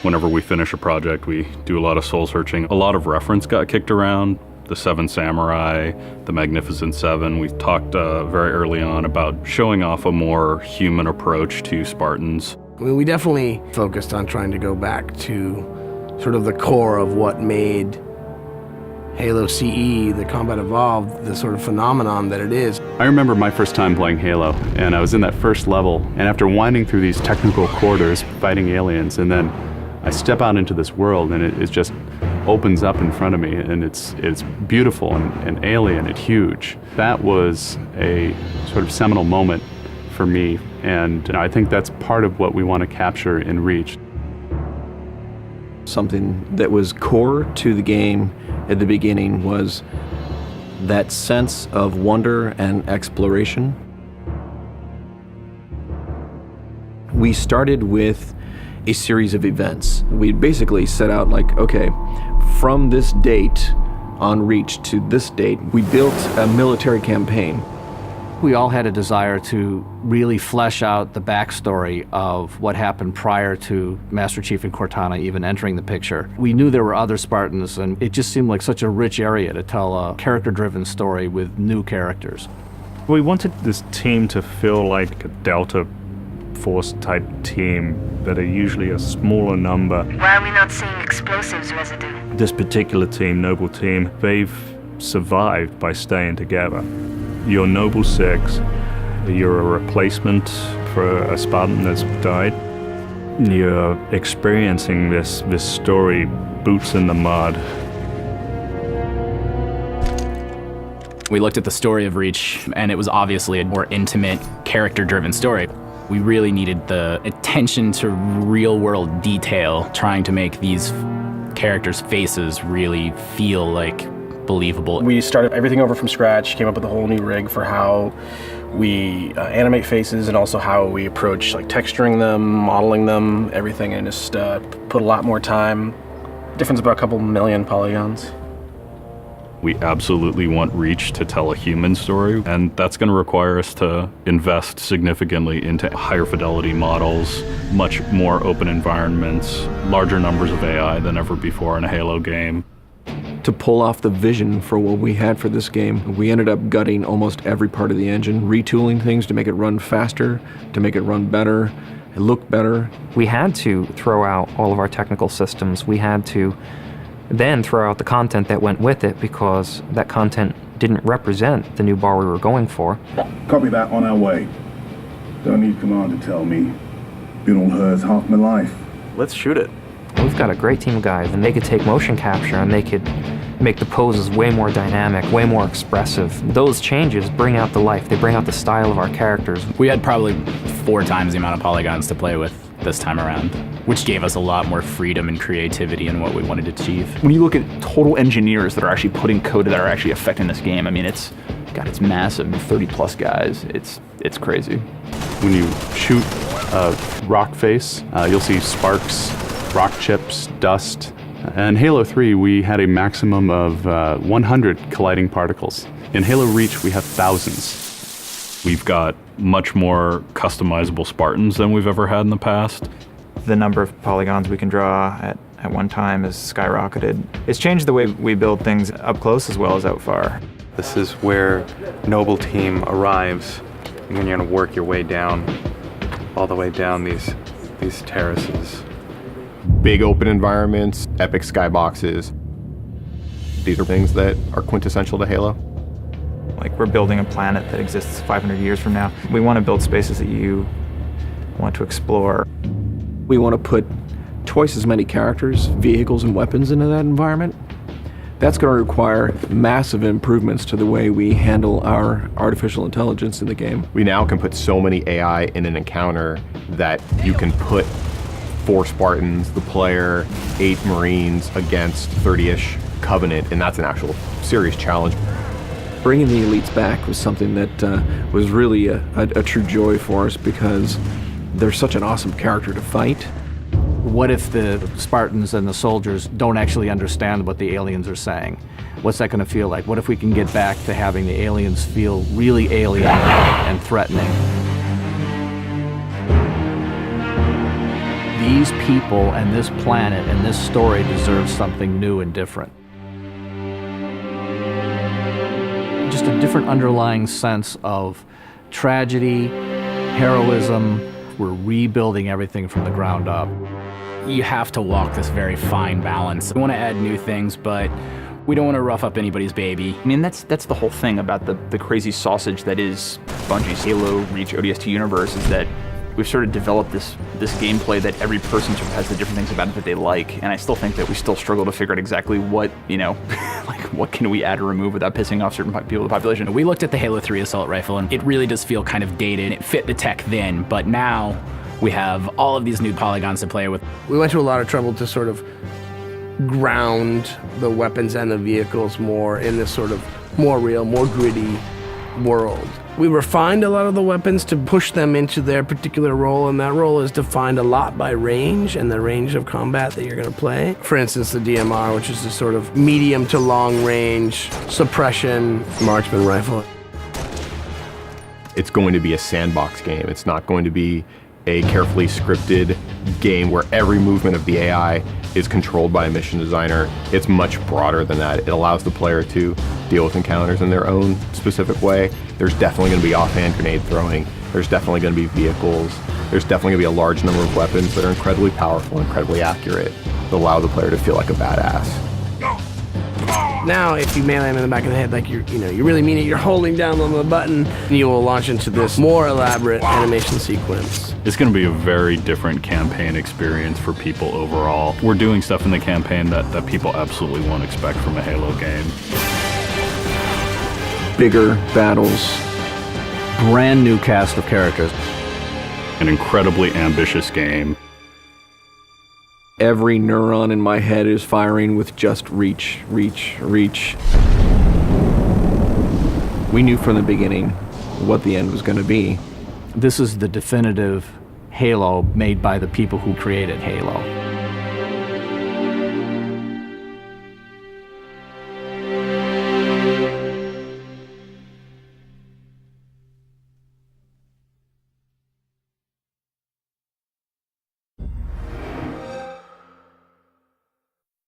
Whenever we finish a project, we do a lot of soul searching. A lot of reference got kicked around. The Seven Samurai, the Magnificent Seven. We talked very early on about showing off a more human approach to Spartans. I mean, we definitely focused on trying to go back to sort of the core of what made Halo CE, the Combat Evolved, the sort of phenomenon that it is. I remember my first time playing Halo, and I was in that first level, and after winding through these technical corridors, fighting aliens, and then I step out into this world, and it just opens up in front of me, and it's beautiful and alien and huge. That was a sort of seminal moment for me, and I think that's part of what we want to capture in Reach. Something that was core to the game at the beginning was that sense of wonder and exploration. We started with a series of events. We basically set out like, okay, from this date on Reach to this date, we built a military campaign. We all had a desire to really flesh out the backstory of what happened prior to Master Chief and Cortana even entering the picture. We knew there were other Spartans, and it just seemed like such a rich area to tell a character-driven story with new characters. We wanted this team to feel like a Delta Force type team that are usually a smaller number. Why are we not seeing explosives residue? This particular team, Noble Team, they've survived by staying together. You're Noble 6, you're a replacement for a Spartan that's died. You're experiencing this story, boots in the mud. We looked at the story of Reach, and it was obviously a more intimate, character-driven story. We really needed the attention to real-world detail, trying to make these characters' faces really feel like believable. We started everything over from scratch, came up with a whole new rig for how we animate faces and also how we approach like texturing them, modeling them, everything, and just put a lot more time. Difference about a couple million polygons. We absolutely want Reach to tell a human story, and that's going to require us to invest significantly into higher fidelity models, much more open environments, larger numbers of AI than ever before in a Halo game. To pull off the vision for what we had for this game, we ended up gutting almost every part of the engine, retooling things to make it run faster, to make it run better, it look better. We had to throw out all of our technical systems. We had to then throw out the content that went with it because that content didn't represent the new bar we were going for. Copy that, on our way. Don't need command to tell me. Been all hers half my life. Let's shoot it. We've got a great team of guys, and they could take motion capture and they could make the poses way more dynamic, way more expressive. Those changes bring out the life, they bring out the style of our characters. We had probably 4 times the amount of polygons to play with this time around, which gave us a lot more freedom and creativity in what we wanted to achieve. When you look at total engineers that are actually putting code that are actually affecting this game, I mean, it's massive, 30 plus guys. It's crazy. When you shoot a rock face, you'll see sparks, rock chips, dust. In Halo 3, we had a maximum of 100 colliding particles. In Halo Reach, we have thousands. We've got much more customizable Spartans than we've ever had in the past. The number of polygons we can draw at one time has skyrocketed. It's changed the way we build things up close as well as out far. This is where Noble Team arrives, and then you're going to work your way down, all the way down these terraces. Big open environments, epic skyboxes. These are things that are quintessential to Halo. Like, we're building a planet that exists 500 years from now. We want to build spaces that you want to explore. We want to put twice as many characters, vehicles, and weapons into that environment. That's going to require massive improvements to the way we handle our artificial intelligence in the game. We now can put so many AI in an encounter that you can put 4 Spartans, the player, 8 Marines against 30-ish Covenant, and that's an actual serious challenge. Bringing the elites back was something that was really a true joy for us because they're such an awesome character to fight. What if the Spartans and the soldiers don't actually understand what the aliens are saying? What's that going to feel like? What if we can get back to having the aliens feel really alien and threatening? These these people and this planet and this story deserves something new and different. Just a different underlying sense of tragedy, heroism. We're rebuilding everything from the ground up. You have to walk this very fine balance. We want to add new things, but we don't want to rough up anybody's baby. I mean, that's the whole thing about the crazy sausage that is Bungie's Halo Reach ODST universe, is that we've sort of developed this gameplay that every person sort of has the different things about it that they like, and I still think that we still struggle to figure out exactly what, like what can we add or remove without pissing off certain people of the population. We looked at the Halo 3 assault rifle, and it really does feel kind of dated. It fit the tech then, but now we have all of these new polygons to play with. We went to a lot of trouble to sort of ground the weapons and the vehicles more in this sort of more real, more gritty world. We refined a lot of the weapons to push them into their particular role, and that role is defined a lot by range and the range of combat that you're going to play. For instance, the DMR, which is a sort of medium to long range suppression marksman rifle. It's going to be a sandbox game. It's not going to be a carefully scripted game where every movement of the AI is controlled by a mission designer. It's much broader than that. It allows the player to deal with encounters in their own specific way. There's definitely going to be offhand grenade throwing. There's definitely going to be vehicles. There's definitely going to be a large number of weapons that are incredibly powerful, incredibly accurate, that allow the player to feel like a badass. Now, if you melee him in the back of the head like you really mean it, you're holding down on the button, and you will launch into this more elaborate animation sequence. It's going to be a very different campaign experience for people overall. We're doing stuff in the campaign that people absolutely won't expect from a Halo game. Bigger battles, brand new cast of characters. An incredibly ambitious game. Every neuron in my head is firing with just reach, reach, reach. We knew from the beginning what the end was going to be. This is the definitive Halo made by the people who created Halo.